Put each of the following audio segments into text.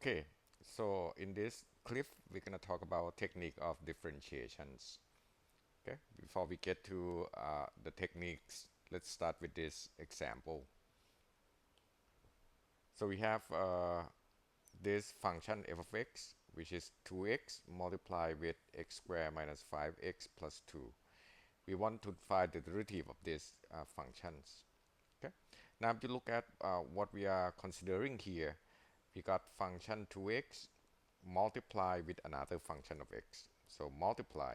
Okay, so in this clip, we're going to talk about technique of differentiations. Okay, before we get to the techniques, let's start with this example. So we have this function f of x, which is 2x multiplied with x squared minus 5x plus 2. We want to find the derivative of these functions. Okay, now if you look at what we are considering here, we got function 2x multiply with another function of x. So multiply.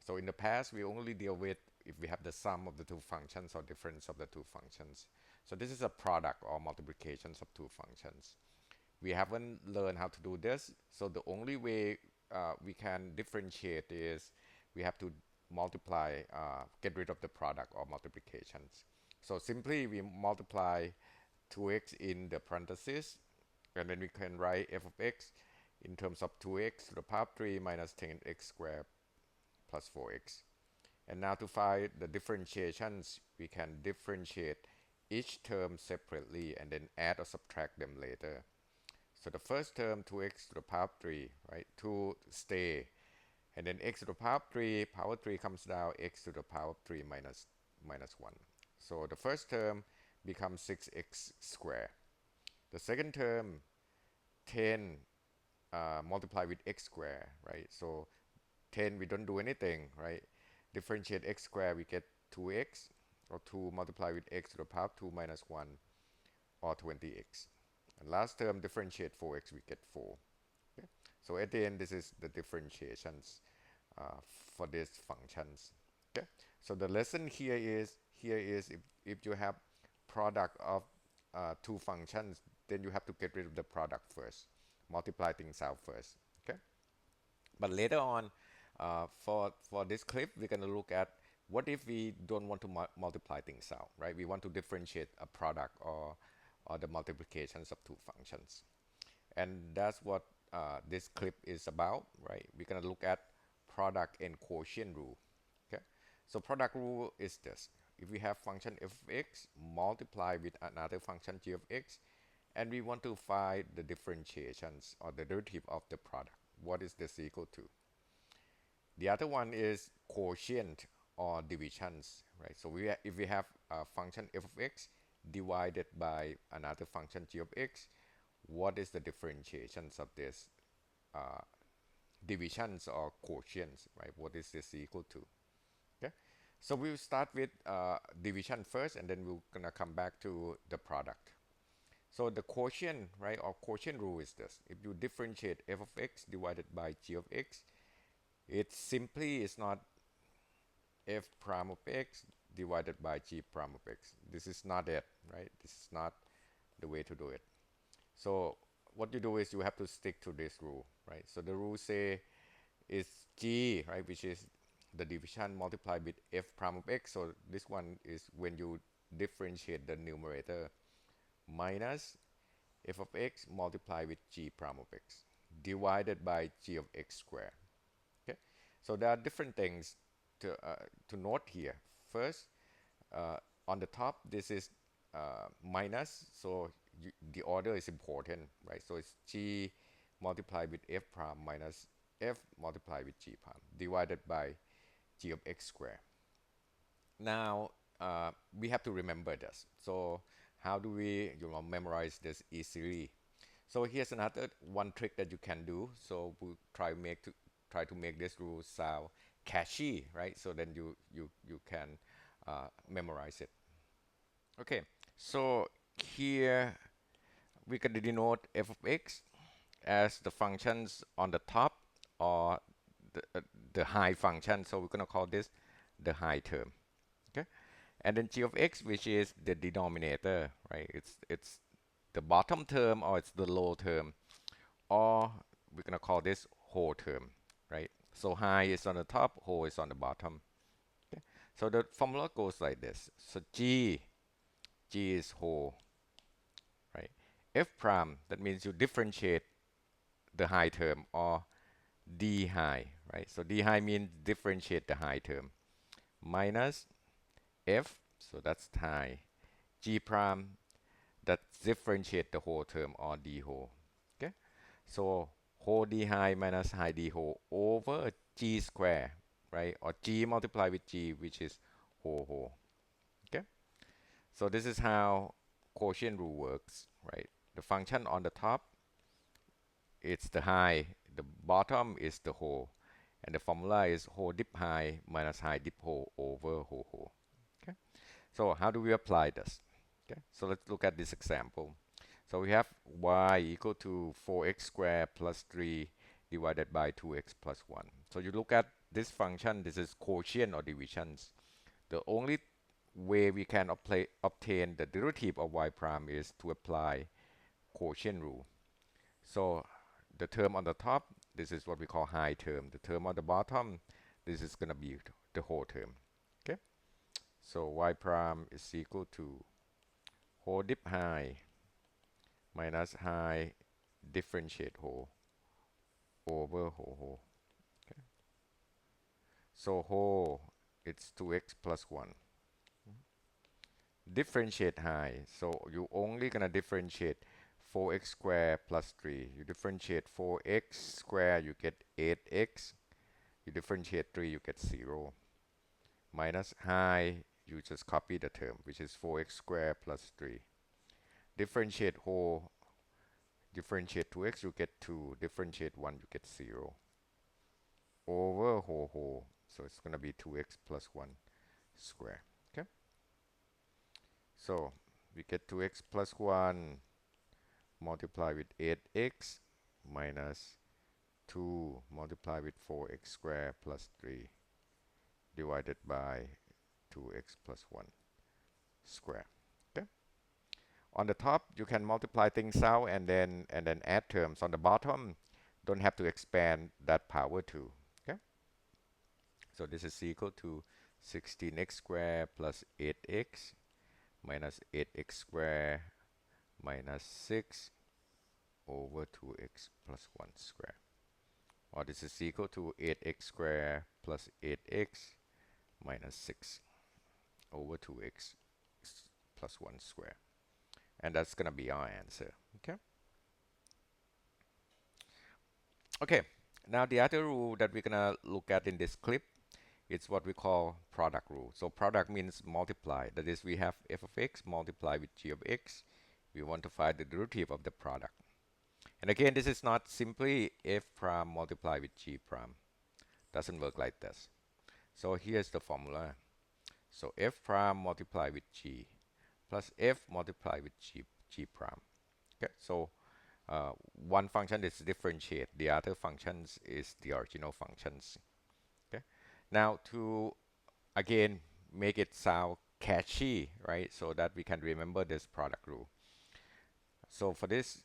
So in the past, we only deal with if we have the sum of the two functions or difference of the two functions. So this is a product or multiplications of two functions. We haven't learned how to do this. So the only way we can differentiate is we have to multiply, get rid of the product or multiplications. So simply we multiply 2x in the parentheses, and then we can write f of x in terms of 2x to the power of 3 minus 10x squared plus 4x. And now to find the differentiations, we can differentiate each term separately and then add or subtract them later. So the first term, 2x to the power of 3, right? 2 stay. And then x to the power of 3, power 3 comes down, x to the power of 3 minus 1. So the first term becomes 6x squared. The second term, 10 multiply with x squared, right? So 10, we don't do anything, right? Differentiate x squared, we get 2x, or 2 multiply with x to the power of 2 minus 1, or 20x. And last term, differentiate 4x, we get 4. Okay? So at the end, this is the differentiations for these functions. Okay? So the lesson here is if you have product of two functions, then you have to get rid of the product first, multiply things out first. Okay? But later on, for this clip, we're going to look at what if we don't want to multiply things out, right? We want to differentiate a product or the multiplications of two functions. And that's what this clip is about, right? We're going to look at product and quotient rule. Okay, so product rule is this: if we have function f of x multiply with another function g of x, and we want to find the differentiations or the derivative of the product, what is this equal to? The other one is quotient or divisions, right? So if we have a function f of x divided by another function g of x, what is the differentiations of this uh, divisions or quotients, right? What is this equal to? Okay, so we'll start with division first, and then we're gonna come back to the product. So the quotient, right, or quotient rule is this: if you differentiate f of x divided by g of x, it simply is not f prime of x divided by g prime of x. This is not it, right? This is not the way to do it. So what you do is you have to stick to this rule, right? So the rule say is g, right, which is the division multiplied with f prime of x. So this one is when you differentiate the numerator minus f of x multiplied with g prime of x divided by g of x squared. Okay, so there are different things to note here. First, uh, on the top, this is minus, so the order is important, right? So it's g multiplied with f prime minus f multiplied with g prime divided by g of x squared. Now, we have to remember this. So how do we memorize this easily? So here's another one trick that you can do. So we'll try to make this rule sound catchy, right? So then you can memorize it. Okay, so here we can denote f of x as the functions on the top or the high function. So we're going to call this the high term. Okay, and then g of x, which is the denominator, right? It's the bottom term or it's the low term, or we're going to call this whole term, right? So high is on the top, whole is on the bottom. Okay, so the formula goes like this. So g is whole, right? F prime, that means you differentiate the high term, or d high, right? So d high means differentiate the high term, minus f, so that's high, g prime, that differentiate the whole term, or d whole. Okay, So whole d high minus high d whole over g square, right? Or g multiplied with g, which is whole. Okay. So this is how quotient rule works, right? The function on the top, it's the high. The bottom is the whole. And the formula is whole dip high minus high dip whole over whole. Okay. So how do we apply this? Okay. So let's look at this example. So we have y equal to 4x squared plus 3 divided by 2x plus 1. So you look at this function, this is quotient or divisions. The only way we can obtain the derivative of y prime is to apply quotient rule. So the term on the top, this is what we call high term. The term on the bottom, this is going to be the whole term. Okay. So y prime is equal to whole dip high minus high differentiate whole over whole. Okay. So whole, it's 2x plus 1. Differentiate high. So you only gonna differentiate 4x squared plus 3. You differentiate 4x squared, you get 8x. You differentiate 3, you get 0. Minus high, you just copy the term, which is 4x squared plus 3. Differentiate whole, differentiate 2x, you get 2. Differentiate 1, you get 0. Over whole. So it's going to be 2x plus 1 square. Okay. So we get 2x plus 1 multiply with 8x minus 2 multiply with 4x squared plus 3 divided by 2x plus 1 square. Okay. On the top, you can multiply things out and then add terms. On the bottom, don't have to expand that power too. Okay. So this is equal to 16x squared plus 8x minus 8x squared minus 6 over 2x plus 1 square. Or this is equal to 8x squared plus 8x minus 6 over 2x plus 1 square. And that's going to be our answer. Okay. Okay. Now the other rule that we're going to look at in this clip is what we call product rule. So product means multiply. That is, we have f of x multiplied with g of x. We want to find the derivative of the product. And again, this is not simply f prime multiplied with g prime. Doesn't work like this. So here's the formula. So f prime multiplied with g plus f multiplied with g prime. Okay, so one function is differentiate, the other functions is the original functions. Okay, now to again make it sound catchy, right? So that we can remember this product rule. So for this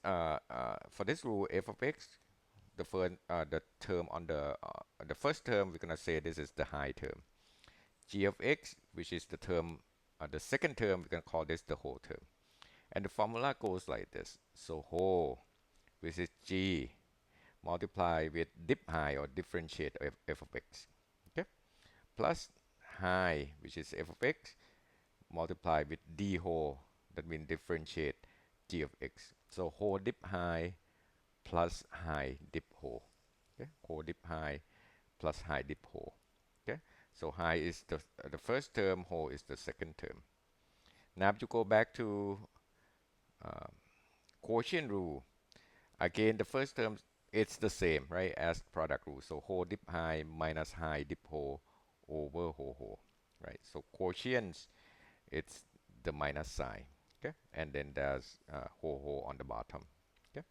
rule, f of x, the term on the first term, we're gonna say this is the high term. G of x, which is the term, the second term, we're gonna call this the whole term. And the formula goes like this. So whole, which is g, multiply with dip high or differentiate f of x. Okay, plus high, which is f of x, multiply with d whole, that means differentiate g of x. So whole dip high plus high dip whole. Okay, whole dip high plus high dip whole. Okay, so high is the first term, whole is the second term. Now if you go back to quotient rule, again the first term it's the same, right, as product rule. So whole dip high minus high dip whole over whole, right? So quotients, it's the minus sign. Okay, and then there's whole on the bottom. Okay.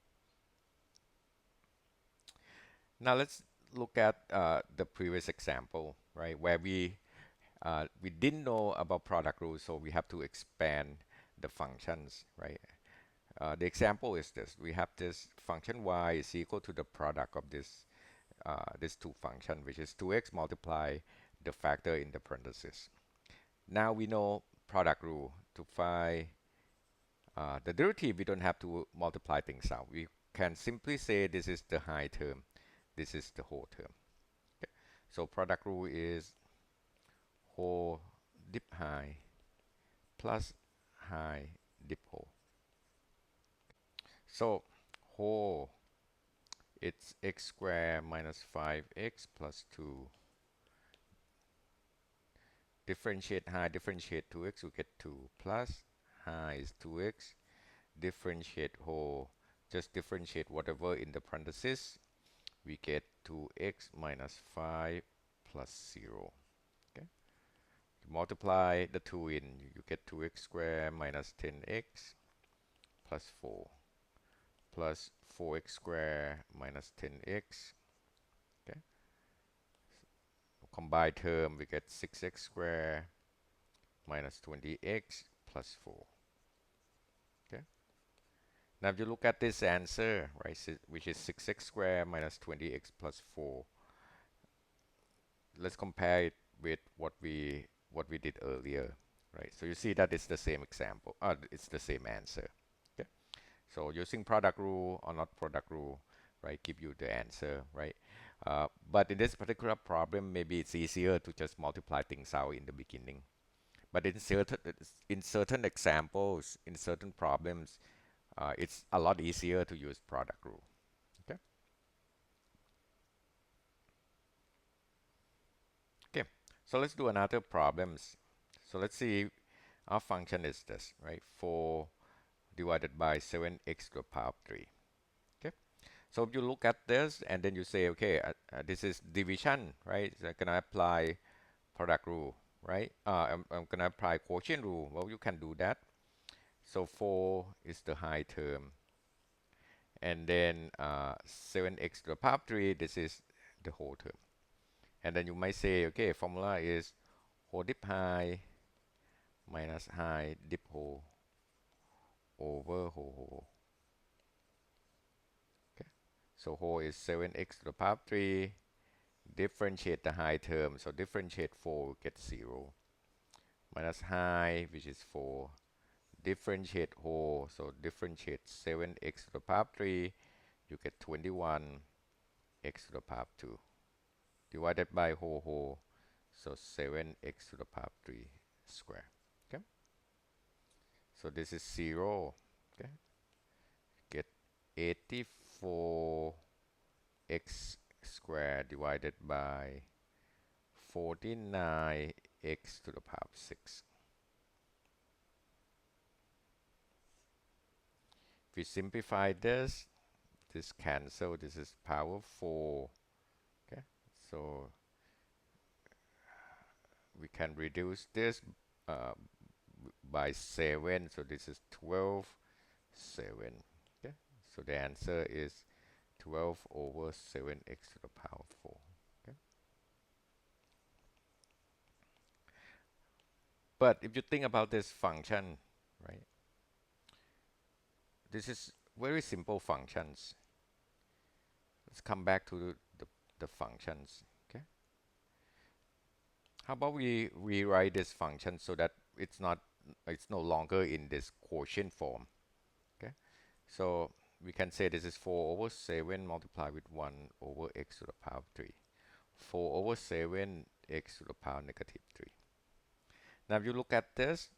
Now let's look at the previous example, right, where we didn't know about product rules, so we have to expand the functions, right? The example is this: we have this function y is equal to the product of this two function, which is 2x multiply the factor in the parentheses. Now we know product rule. To find the derivative, we don't have to multiply things out. We can simply say this is the high term, this is the whole term. Okay. So product rule is whole dip high plus high dip whole. So whole it's x squared minus 5x plus 2. Differentiate high, differentiate 2x, we get 2 plus high is 2x. Differentiate whole, just differentiate whatever in the parentheses. We get 2x minus 5 plus 0. Okay. Multiply the 2 in, you get 2x squared minus 10x plus 4 plus 4x squared minus 10x. Okay. Combine term, we get 6x squared minus 20x plus 4. Okay. Now if you look at this answer, right, which is 6x squared minus 20x plus 4, let's compare it with what we did earlier, right? So you see that it's the same example. It's the same answer. Okay. So using product rule or not product rule, right, give you the answer, right? But in this particular problem, maybe it's easier to just multiply things out in the beginning. But in certain examples, in certain problems, it's a lot easier to use product rule. Okay. Okay. So let's do another problems. So let's see, our function is this, right? 4 divided by 7x to the power of 3. Okay. So if you look at this and then you say, okay, this is division, right? So can I apply product rule, right? I'm gonna apply quotient rule. Well, you can do that. So 4 is the high term, and then 7x to the power of 3, this is the whole term. And then you might say, okay, formula is whole dip high minus high dip whole over whole. Okay. So whole is 7x to the power of 3. Differentiate the high term. So differentiate 4, get 0. Minus high, which is 4. Differentiate whole. So differentiate 7x to the power of 3. You get 21 x to the power of 2. Divided by whole. So 7x to the power of 3 square. Okay. So this is 0. Okay. Get 84 x squared divided by 49 x to the power of 6. If we simplify this cancel, this is power 4. Okay, so we can reduce this by 7, so this is 12 7. Okay, so the answer is 12 over 7x to the power of 4. Okay. But if you think about this function, right, this is very simple functions. Let's come back to the functions. Okay. How about we rewrite this function so that it's no longer in this quotient form. Okay. So we can say this is 4 over 7 multiplied with 1 over x to the power of 3. 4 over 7 x to the power negative 3. Now if you look at this,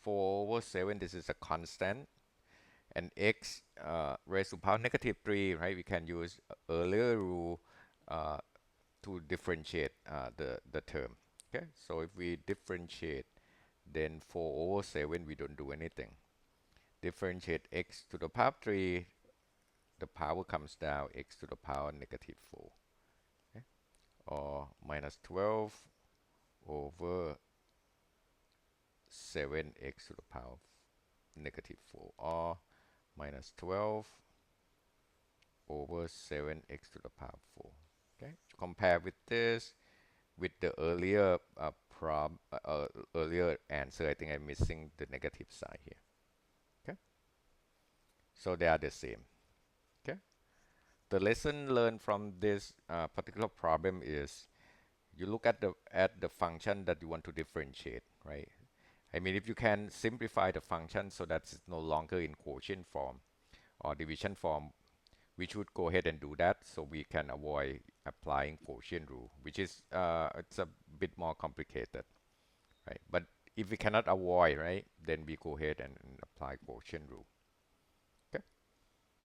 4 over 7, this is a constant, and x raised to power negative 3, right? We can use earlier rule to differentiate the term. Okay, so if we differentiate, then 4 over 7, we don't do anything. Differentiate x to the power of 3, the power comes down, x to the power negative 4. Okay? Or minus 12 over 7x to the power of negative 4. Or minus 12 over 7x to the power of 4. Okay? Compare with this, with the earlier earlier answer, I think I'm missing the negative sign here. Okay, so they are the same. Okay, the lesson learned from this particular problem is you look at the function that you want to differentiate, right? I mean, if you can simplify the function so that it's no longer in quotient form or division form, we should go ahead and do that so we can avoid applying quotient rule, which is it's a bit more complicated, right? But if we cannot avoid, right, then we go ahead and apply quotient rule.